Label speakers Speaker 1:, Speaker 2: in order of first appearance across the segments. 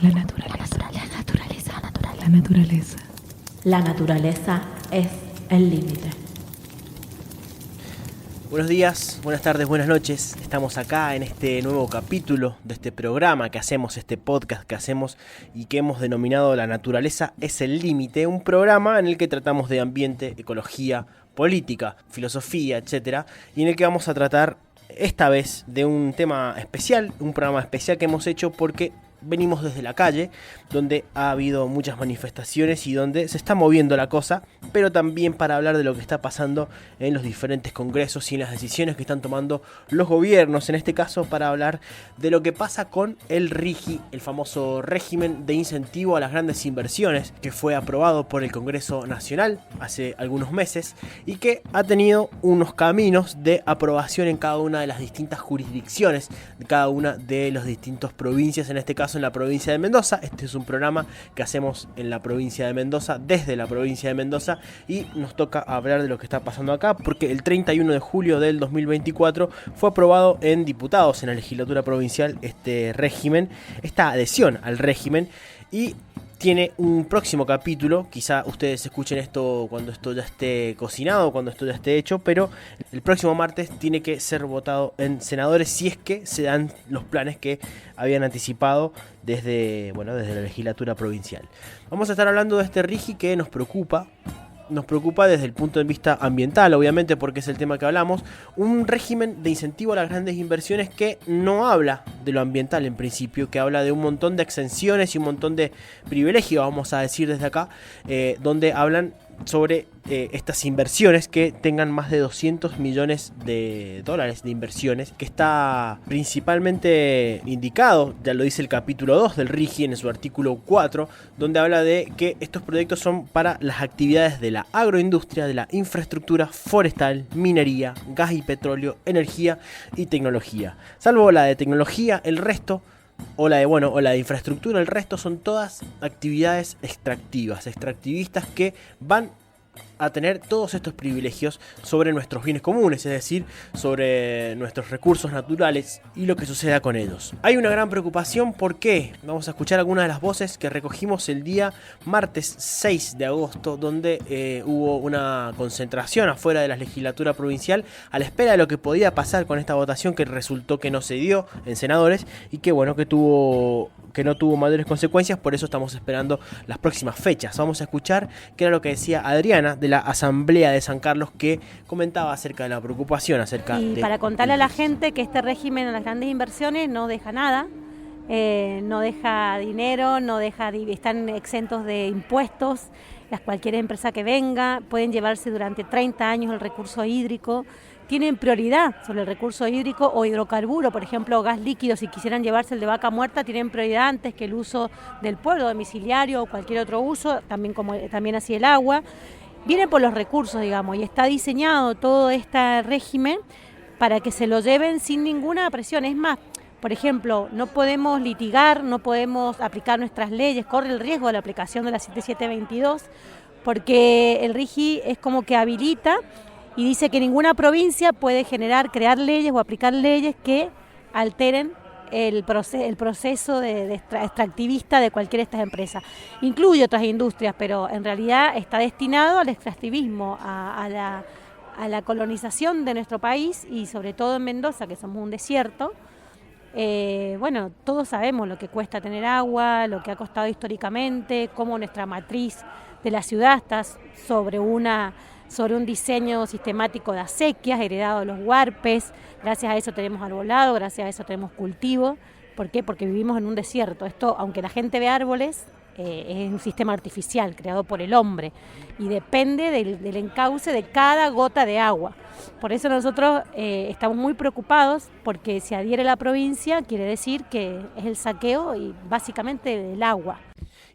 Speaker 1: La naturaleza.
Speaker 2: La naturaleza.
Speaker 1: La naturaleza.
Speaker 2: La naturaleza es el límite.
Speaker 3: Buenos días, buenas tardes, buenas noches. Estamos acá en este nuevo capítulo de este programa que hacemos, este podcast que hacemos y que hemos denominado La naturaleza es el límite. Un programa en el que tratamos de ambiente, ecología, política, filosofía, etcétera, y en el que vamos a tratar esta vez de un tema especial, un programa especial que hemos hecho porque venimos desde la calle, donde ha habido muchas manifestaciones y donde se está moviendo la cosa, pero también para hablar de lo que está pasando en los diferentes congresos y en las decisiones que están tomando los gobiernos, en este caso para hablar de lo que pasa con el RIGI, el famoso régimen de incentivo a las grandes inversiones, que fue aprobado por el Congreso Nacional hace algunos meses y que ha tenido unos caminos de aprobación en cada una de las distintas jurisdicciones, de cada una de las distintas provincias, en este caso en la provincia de Mendoza. Este es un programa que hacemos en la provincia de Mendoza, desde la provincia de Mendoza, y nos toca hablar de lo que está pasando acá, porque el 31 de julio del 2024 fue aprobado en diputados en la legislatura provincial este régimen, esta adhesión al régimen, y tiene un próximo capítulo. Quizá ustedes escuchen esto cuando esto ya esté cocinado, cuando esto ya esté hecho, pero el próximo martes tiene que ser votado en senadores si es que se dan los planes que habían anticipado desde la legislatura provincial. Vamos a estar hablando de este RIGI que nos preocupa desde el punto de vista ambiental, obviamente, porque es el tema que hablamos. Un régimen de incentivo a las grandes inversiones que no habla de lo ambiental en principio, que habla de un montón de exenciones y un montón de privilegios, vamos a decir desde acá, donde hablan sobre estas inversiones que tengan más de 200 millones de dólares de inversiones, que está principalmente indicado, ya lo dice el capítulo 2 del RIGI en su artículo 4, donde habla de que estos proyectos son para las actividades de la agroindustria, de la infraestructura forestal, minería, gas y petróleo, energía y tecnología. Salvo la de tecnología, el resto, o la de infraestructura, el resto son todas actividades extractivistas que van a tener todos estos privilegios sobre nuestros bienes comunes, es decir, sobre nuestros recursos naturales y lo que suceda con ellos. Hay una gran preocupación. ¿Por qué? Vamos a escuchar algunas de las voces que recogimos el día martes 6 de agosto, donde hubo una concentración afuera de la legislatura provincial a la espera de lo que podía pasar con esta votación, que resultó que no se dio en senadores y que no tuvo mayores consecuencias. Por eso estamos esperando las próximas fechas. Vamos a escuchar qué era lo que decía Adriana de la Asamblea de San Carlos, que comentaba acerca de la preocupación
Speaker 2: para contarle a la gente que este régimen a las grandes inversiones no deja nada, no deja dinero, están exentos de impuestos. Cualquier empresa que venga pueden llevarse durante 30 años el recurso hídrico. Tienen prioridad sobre el recurso hídrico o hidrocarburo, por ejemplo, gas líquido. Si quisieran llevarse el de vaca muerta, tienen prioridad antes que el uso del pueblo domiciliario o cualquier otro uso, también así el agua. Viene por los recursos, digamos, y está diseñado todo este régimen para que se lo lleven sin ninguna presión. Es más, por ejemplo, no podemos litigar, no podemos aplicar nuestras leyes, corre el riesgo de la aplicación de la 7722, porque el RIGI es como que habilita y dice que ninguna provincia puede crear leyes o aplicar leyes que alteren el proceso de extractivista de cualquiera de estas empresas. Incluye otras industrias, pero en realidad está destinado al extractivismo, a la colonización de nuestro país, y sobre todo en Mendoza, que somos un desierto. Todos sabemos lo que cuesta tener agua, lo que ha costado históricamente, cómo nuestra matriz de la ciudad está sobre un diseño sistemático de acequias heredado de los huarpes. Gracias a eso tenemos arbolado, gracias a eso tenemos cultivo. ¿Por qué? Porque vivimos en un desierto. Esto, aunque la gente ve árboles, es un sistema artificial creado por el hombre y depende del encauce de cada gota de agua. Por eso nosotros estamos muy preocupados, porque si adhiere la provincia quiere decir que es el saqueo y básicamente del agua.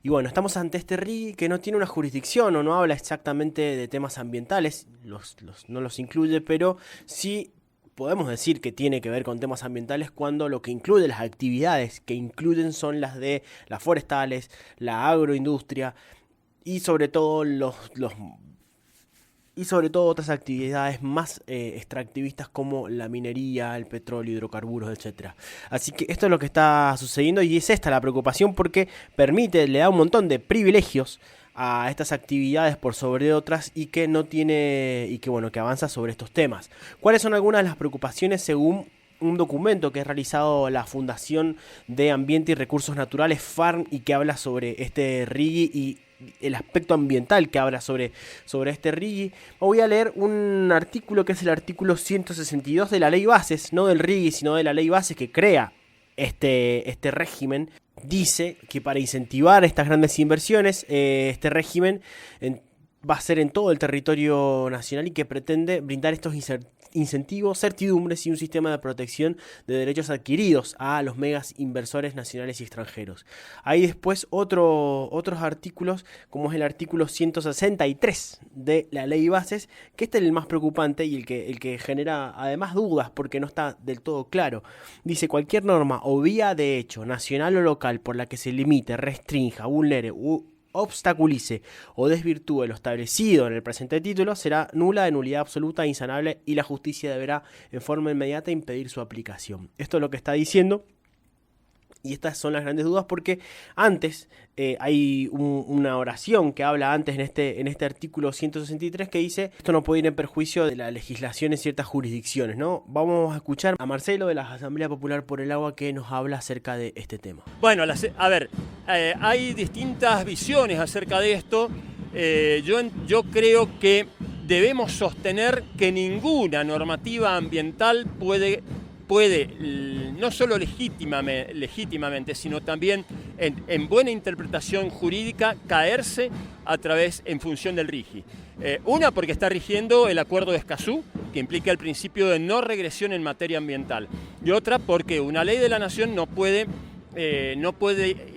Speaker 3: Y bueno, estamos ante este RIGI que no tiene una jurisdicción o no habla exactamente de temas ambientales, no los incluye, pero sí podemos decir que tiene que ver con temas ambientales cuando lo que incluye, las actividades que incluyen, son las de las forestales, la agroindustria y sobre todo los y sobre todo otras actividades más extractivistas como la minería, el petróleo, hidrocarburos, etc. Así que esto es lo que está sucediendo y es esta la preocupación porque le da un montón de privilegios a estas actividades por sobre otras y que no tiene y que bueno, que avanza sobre estos temas. ¿Cuáles son algunas de las preocupaciones según un documento que ha realizado la Fundación de Ambiente y Recursos Naturales FARM y que habla sobre este RIGI y el aspecto ambiental que habla sobre este RIGI? Voy a leer un artículo que es el artículo 162 de la Ley Bases, no del RIGI, sino de la Ley Bases que crea este régimen. Dice que para incentivar estas grandes inversiones, este régimen va a ser en todo el territorio nacional y que pretende brindar estos incentivos, certidumbres y un sistema de protección de derechos adquiridos a los megas inversores nacionales y extranjeros. Hay después otros artículos, como es el artículo 163 de la Ley Bases, que este es el más preocupante y el que genera además dudas porque no está del todo claro. Dice: cualquier norma o vía de hecho, nacional o local, por la que se limite, restrinja, vulnere obstaculice o desvirtúe lo establecido en el presente título será nula, de nulidad absoluta e insanable, y la justicia deberá en forma inmediata impedir su aplicación. Esto es lo que está diciendo. Y estas son las grandes dudas porque antes hay una oración que habla antes en este artículo 163 que dice: esto no puede ir en perjuicio de la legislación en ciertas jurisdicciones, ¿no? Vamos a escuchar a Marcelo de la Asamblea Popular por el Agua que nos habla acerca de este tema.
Speaker 4: Bueno, hay distintas visiones acerca de esto. Yo creo que debemos sostener que ninguna normativa ambiental puede no solo legítimamente, sino también en buena interpretación jurídica, caerse en función del RIGI. Una, porque está rigiendo el Acuerdo de Escazú, que implica el principio de no regresión en materia ambiental. Y otra, porque una ley de la Nación no puede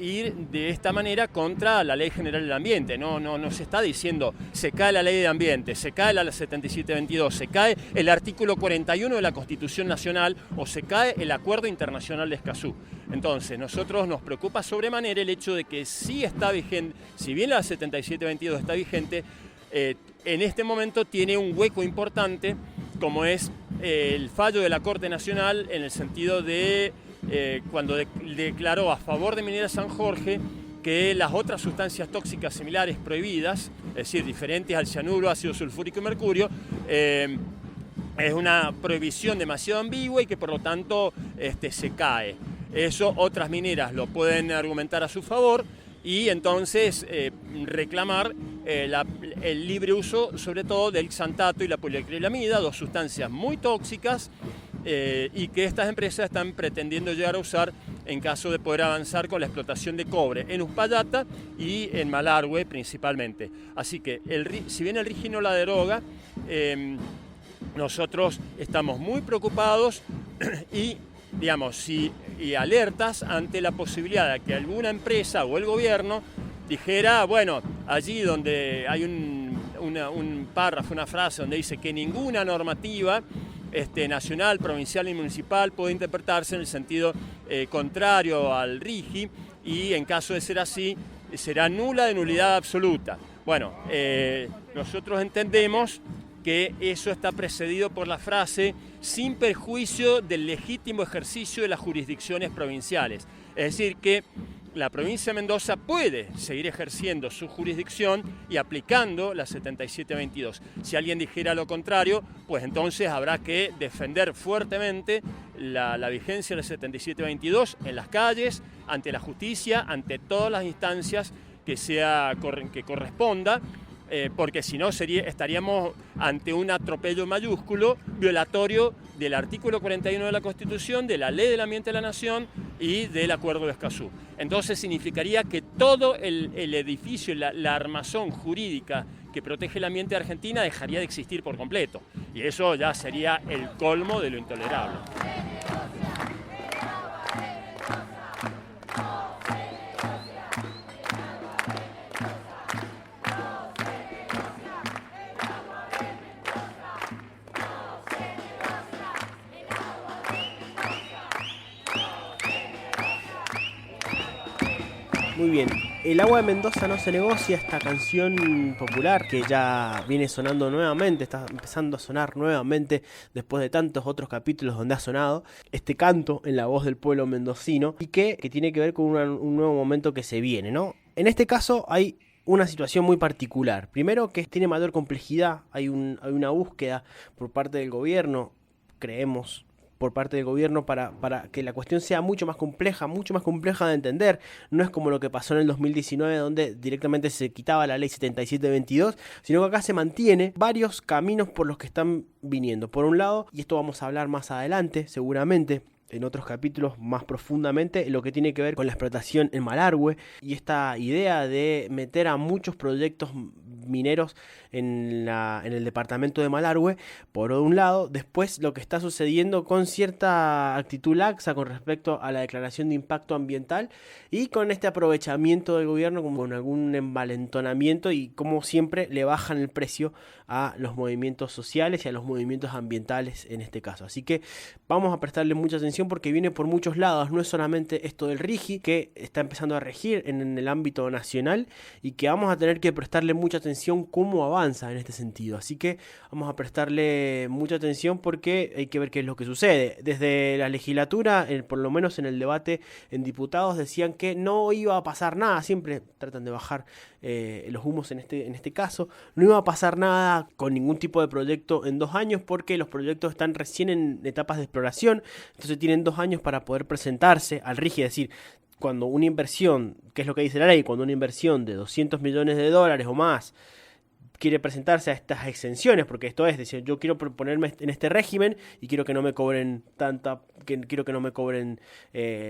Speaker 4: ir de esta manera contra la Ley General del Ambiente. No se está diciendo se cae la Ley de Ambiente, se cae la 7722, se cae el artículo 41 de la Constitución Nacional o se cae el Acuerdo Internacional de Escazú. Entonces, nosotros nos preocupa sobremanera el hecho de que sí está vigente, si bien la 7722 está vigente, en este momento tiene un hueco importante, como es el fallo de la Corte Nacional en el sentido de cuando declaró a favor de Minera San Jorge que las otras sustancias tóxicas similares prohibidas, es decir, diferentes al cianuro, ácido sulfúrico y mercurio, es una prohibición demasiado ambigua y que por lo tanto se cae. Eso otras mineras lo pueden argumentar a su favor y entonces reclamar el libre uso, sobre todo del xantato y la poliacrilamida, dos sustancias muy tóxicas, y que estas empresas están pretendiendo llegar a usar en caso de poder avanzar con la explotación de cobre en Uspallata y en Malargüe principalmente. Así que si bien el RIGI no la deroga, nosotros estamos muy preocupados y alertas ante la posibilidad de que alguna empresa o el gobierno dijera, bueno, allí donde hay un párrafo, una frase donde dice que ninguna normativa nacional, provincial y municipal puede interpretarse en el sentido contrario al RIGI, y en caso de ser así será nula, de nulidad absoluta. Bueno, nosotros entendemos que eso está precedido por la frase sin perjuicio del legítimo ejercicio de las jurisdicciones provinciales. Es decir, que la provincia de Mendoza puede seguir ejerciendo su jurisdicción y aplicando la 7722. Si alguien dijera lo contrario, pues entonces habrá que defender fuertemente la vigencia de la 7722 en las calles, ante la justicia, ante todas las instancias que corresponda, porque si no estaríamos ante un atropello mayúsculo, violatorio del artículo 41 de la Constitución, de la Ley del Ambiente de la Nación y del Acuerdo de Escazú. Entonces significaría que todo el edificio, la armazón jurídica que protege el ambiente de Argentina dejaría de existir por completo. Y eso ya sería el colmo de lo intolerable.
Speaker 3: Muy bien, El agua de Mendoza no se negocia, esta canción popular que ya viene sonando nuevamente, está empezando a sonar nuevamente después de tantos otros capítulos donde ha sonado este canto en la voz del pueblo mendocino y que tiene que ver con un nuevo momento que se viene, ¿no? En este caso hay una situación muy particular. Primero, que tiene mayor complejidad, hay una búsqueda por parte del gobierno, creemos, por parte del gobierno para que la cuestión sea mucho más compleja de entender. No es como lo que pasó en el 2019 donde directamente se quitaba la ley 7722, sino que acá se mantiene varios caminos por los que están viniendo. Por un lado, y esto vamos a hablar más adelante seguramente, en otros capítulos más profundamente, lo que tiene que ver con la explotación en Malargüe y esta idea de meter a muchos proyectos mineros en el departamento de Malargüe, por un lado. Después, lo que está sucediendo con cierta actitud laxa con respecto a la declaración de impacto ambiental y con este aprovechamiento del gobierno como con algún envalentonamiento y como siempre le bajan el precio a los movimientos sociales y a los movimientos ambientales en este caso. Así que vamos a prestarle mucha atención porque viene por muchos lados. No es solamente esto del RIGI que está empezando a regir en el ámbito nacional y que vamos a tener que prestarle mucha atención cómo avanza en este sentido. Así que vamos a prestarle mucha atención porque hay que ver qué es lo que sucede. Desde la legislatura, por lo menos en el debate en diputados, decían que no iba a pasar nada. Siempre tratan de bajar los humos en este caso. No iba a pasar nada con ningún tipo de proyecto en 2 años porque los proyectos están recién en etapas de exploración. Entonces tienen 2 años para poder presentarse al RIGI, es decir, cuando una inversión, que es lo que dice la ley, cuando una inversión de $200 millones o más quiere presentarse a estas exenciones, porque esto es decir, yo quiero ponerme en este régimen y quiero que no me cobren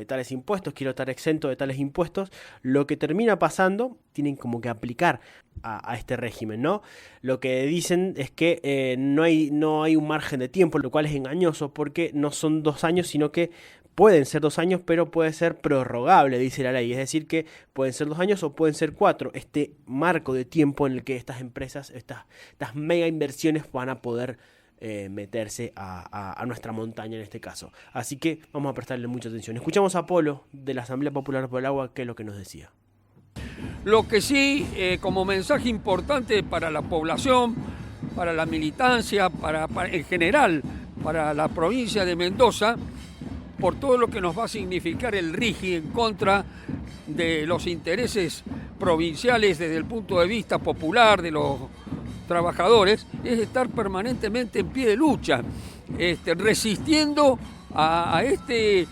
Speaker 3: tales impuestos, quiero estar exento de tales impuestos, lo que termina pasando, tienen como que aplicar a este régimen, ¿no? Lo que dicen es que no hay un margen de tiempo, lo cual es engañoso porque no son 2 años, sino que pueden ser 2 años, pero puede ser prorrogable, dice la ley. Es decir, que pueden ser 2 años o pueden ser 4. Este marco de tiempo en el que estas empresas, estas mega inversiones van a poder meterse a nuestra montaña en este caso. Así que vamos a prestarle mucha atención. Escuchamos a Polo de la Asamblea Popular por el Agua, que es lo que nos decía.
Speaker 5: Lo que sí, como mensaje importante para la población, para la militancia, para en general, para la provincia de Mendoza, por todo lo que nos va a significar el RIGI en contra de los intereses provinciales desde el punto de vista popular de los trabajadores, es estar permanentemente en pie de lucha, resistiendo a este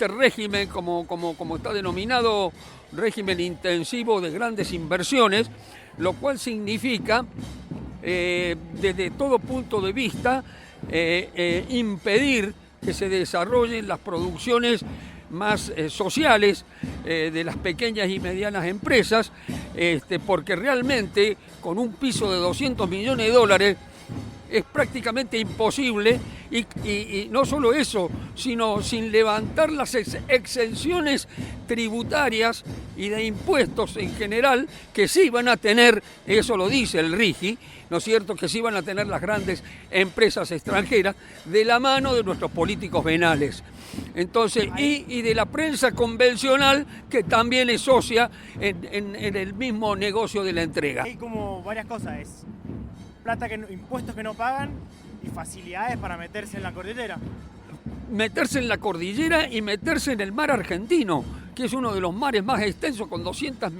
Speaker 5: régimen, como está denominado, régimen intensivo de grandes inversiones, lo cual significa, desde todo punto de vista, impedir que se desarrollen las producciones más sociales de las pequeñas y medianas empresas, porque realmente con un piso de $200 millones es prácticamente imposible y no solo eso, sino sin levantar las exenciones tributarias y de impuestos en general que sí van a tener, eso lo dice el RIGI, ¿no es cierto?, que sí van a tener las grandes empresas extranjeras de la mano de nuestros políticos venales. Entonces, y de la prensa convencional que también es socia en el mismo negocio de la entrega.
Speaker 6: Hay como varias cosas, es impuestos que no pagan y facilidades para meterse en la cordillera.
Speaker 5: Meterse en la cordillera y meterse en el mar argentino, que es uno de los mares más extensos, con 200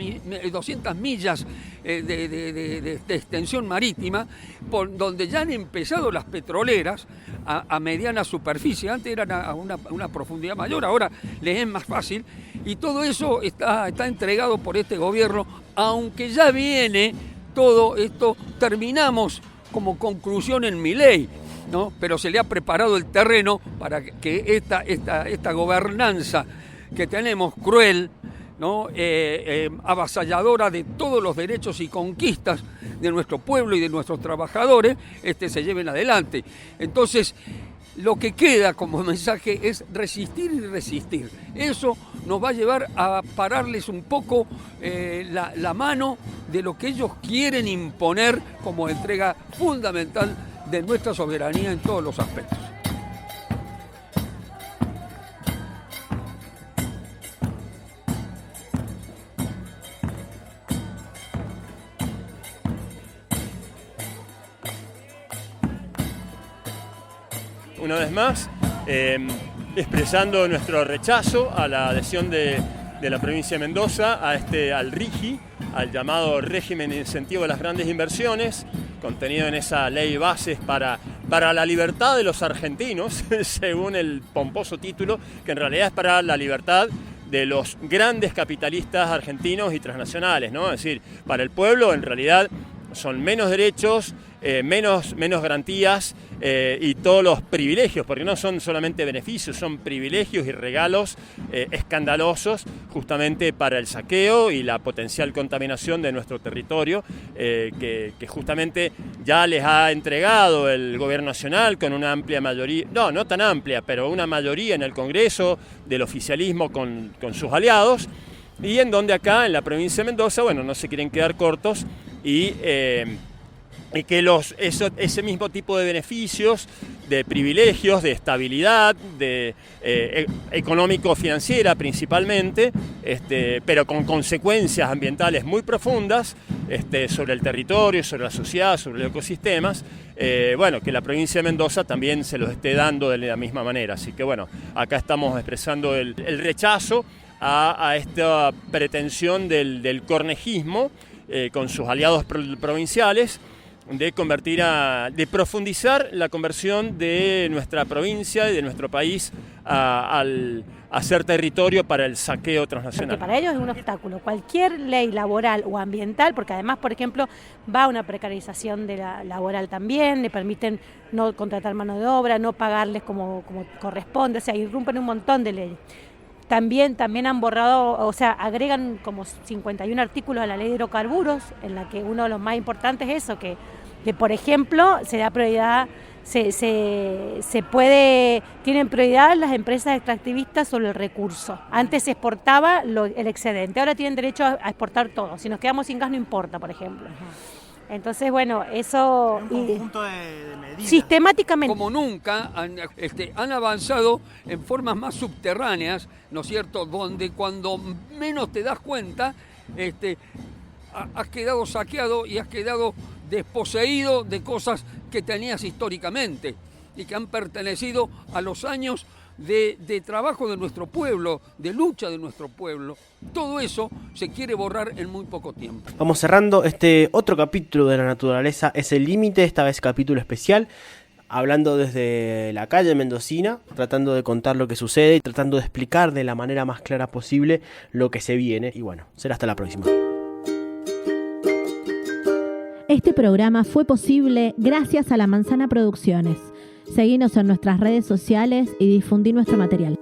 Speaker 5: millas de extensión marítima, por donde ya han empezado las petroleras a mediana superficie. Antes eran a una profundidad mayor, ahora les es más fácil. Y todo eso está entregado por este gobierno, aunque ya viene todo esto, terminamos como conclusión en mi ley, ¿no? Pero se le ha preparado el terreno para que esta gobernanza que tenemos cruel, ¿no? Avasalladora de todos los derechos y conquistas de nuestro pueblo y de nuestros trabajadores, se lleven adelante. Entonces, lo que queda como mensaje es resistir y resistir. Eso nos va a llevar a pararles un poco la mano de lo que ellos quieren imponer como entrega fundamental de nuestra soberanía en todos los aspectos.
Speaker 4: una vez más, expresando nuestro rechazo a la adhesión de la provincia de Mendoza al RIGI, al llamado régimen de incentivo de las grandes inversiones, contenido en esa ley bases para la libertad de los argentinos, según el pomposo título, que en realidad es para la libertad de los grandes capitalistas argentinos y transnacionales, ¿no? Es decir, para el pueblo en realidad son menos derechos, menos garantías y todos los privilegios, porque no son solamente beneficios, son privilegios y regalos escandalosos justamente para el saqueo y la potencial contaminación de nuestro territorio, que justamente ya les ha entregado el gobierno nacional con una amplia mayoría, no tan amplia, pero una mayoría en el Congreso del oficialismo con sus aliados, y en donde acá en la provincia de Mendoza, bueno, no se quieren quedar cortos y que ese mismo tipo de beneficios, de privilegios, de estabilidad, de económico-financiera principalmente, pero con consecuencias ambientales muy profundas sobre el territorio, sobre la sociedad, sobre los ecosistemas, bueno, que la provincia de Mendoza también se los esté dando de la misma manera. Así que bueno, acá estamos expresando el rechazo a esta pretensión del cornejismo con sus aliados provinciales, de profundizar la conversión de nuestra provincia y de nuestro país a ser territorio para el saqueo transnacional.
Speaker 2: Porque para ellos es un obstáculo. Cualquier ley laboral o ambiental, porque además, por ejemplo, va a una precarización de la laboral también, le permiten no contratar mano de obra, no pagarles como corresponde, o sea, irrumpen un montón de leyes. También han borrado, o sea, agregan como 51 artículos a la ley de hidrocarburos, en la que uno de los más importantes es eso, que por ejemplo, se da prioridad, tienen prioridad las empresas extractivistas sobre el recurso. Antes se exportaba el excedente, ahora tienen derecho a exportar todo. Si nos quedamos sin gas no importa, por ejemplo. Entonces, bueno, eso...
Speaker 6: Un conjunto de medidas.
Speaker 2: Sistemáticamente.
Speaker 5: Como nunca han avanzado en formas más subterráneas, ¿no es cierto?, donde cuando menos te das cuenta, has quedado saqueado y has quedado desposeído de cosas que tenías históricamente y que han pertenecido a los años de trabajo de nuestro pueblo, de lucha de nuestro pueblo. Todo eso se quiere borrar en muy poco tiempo.
Speaker 3: Vamos cerrando este otro capítulo de La Naturaleza es el Límite, esta vez capítulo especial, hablando desde la calle mendocina, tratando de contar lo que sucede y tratando de explicar de la manera más clara posible lo que se viene. Y bueno, será hasta la próxima.
Speaker 7: Este programa fue posible gracias a La Manzana Producciones. Seguinos en nuestras redes sociales y difundí nuestro material.